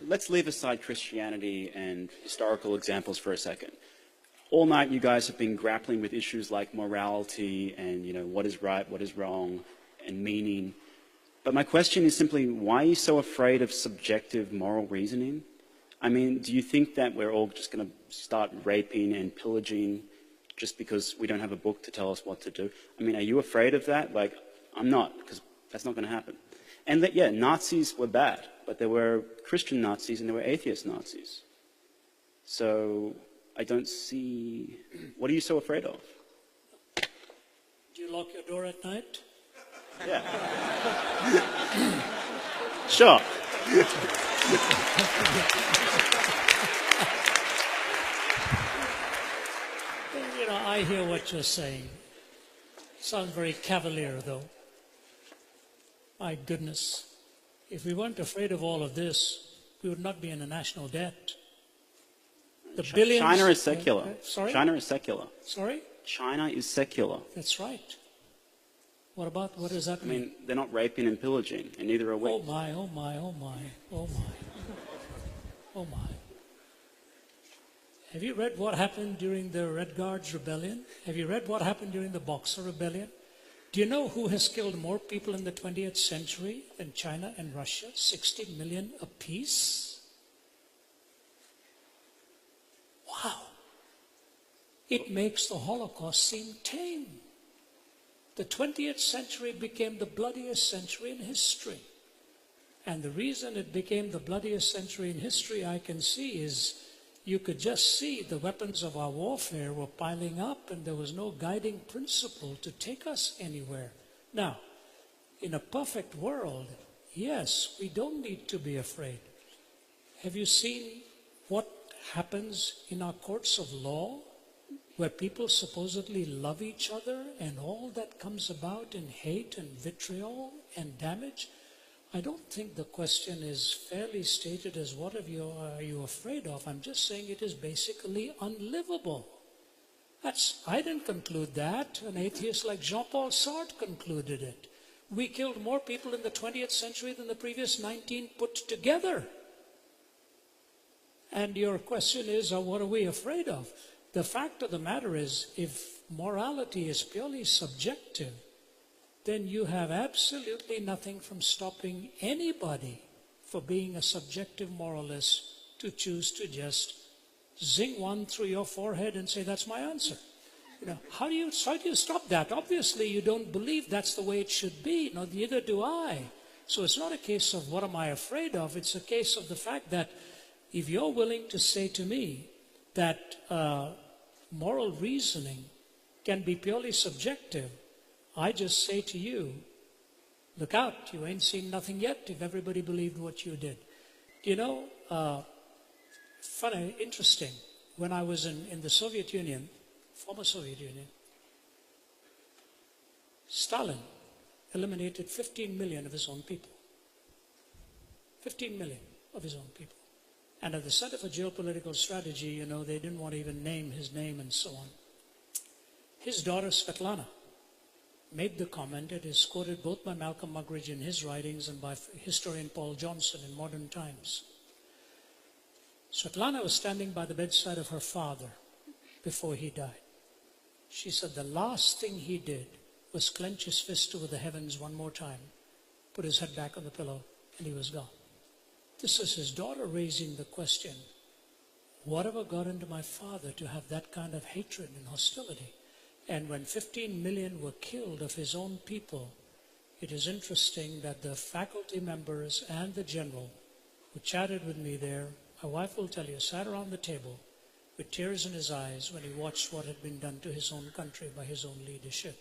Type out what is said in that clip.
let's leave aside Christianity and historical examples for a second. All night you guys have been grappling with issues like morality and, what is right, what is wrong, and meaning. But my question is simply, why are you so afraid of subjective moral reasoning? I mean, do you think that we're all just going to start raping and pillaging just because we don't have a book to tell us what to do? I mean, are you afraid of that? Like, I'm not, because that's not going to happen. And that, Nazis were bad, but there were Christian Nazis and there were atheist Nazis. So I don't see, what are you so afraid of? Do you lock your door at night? Yeah. Sure. I hear what you're saying. Sounds very cavalier, though. My goodness. If we weren't afraid of all of this, we would not be in a national debt. The billions... China is secular. Sorry? China is secular. Sorry? China is secular. That's right. What does that mean? I mean, they're not raping and pillaging, and neither are we. Oh my, oh my, oh my, oh my, oh my. Have you read what happened during the Red Guards Rebellion? Have you read what happened during the Boxer Rebellion? Do you know who has killed more people in the 20th century than China and Russia? 60 million apiece? Wow. It makes the Holocaust seem tame. The 20th century became the bloodiest century in history. And the reason it became the bloodiest century in history, I can see, is you could just see the weapons of our warfare were piling up and there was no guiding principle to take us anywhere. Now, in a perfect world, yes, we don't need to be afraid. Have you seen what happens in our courts of law, where people supposedly love each other and all that comes about in hate and vitriol and damage? I don't think the question is fairly stated as what are you afraid of. I'm just saying it is basically unlivable. I didn't conclude that. An atheist like Jean-Paul Sartre concluded it. We killed more people in the 20th century than the previous 19 put together. And your question is, what are we afraid of? The fact of the matter is, if morality is purely subjective, then you have absolutely nothing from stopping anybody for being a subjective moralist to choose to just zing one through your forehead and say, that's my answer. How do you stop that? Obviously, you don't believe that's the way it should be. No, neither do I. So it's not a case of what am I afraid of. It's a case of the fact that if you're willing to say to me that moral reasoning can be purely subjective, I just say to you, look out, you ain't seen nothing yet if everybody believed what you did. Funny, interesting, when I was in the Soviet Union, former Soviet Union, Stalin eliminated 15 million of his own people. 15 million of his own people. And at the Center for Geopolitical Strategy, they didn't want to even name his name and so on. His daughter, Svetlana, made the comment. It is quoted both by Malcolm Muggeridge in his writings and by historian Paul Johnson in Modern Times. Svetlana was standing by the bedside of her father before he died. She said the last thing he did was clench his fist over the heavens one more time, put his head back on the pillow, and he was gone. This is his daughter raising the question, whatever got into my father to have that kind of hatred and hostility? And when 15 million were killed of his own people, it is interesting that the faculty members and the general who chatted with me there, my wife will tell you, sat around the table with tears in his eyes when he watched what had been done to his own country by his own leadership.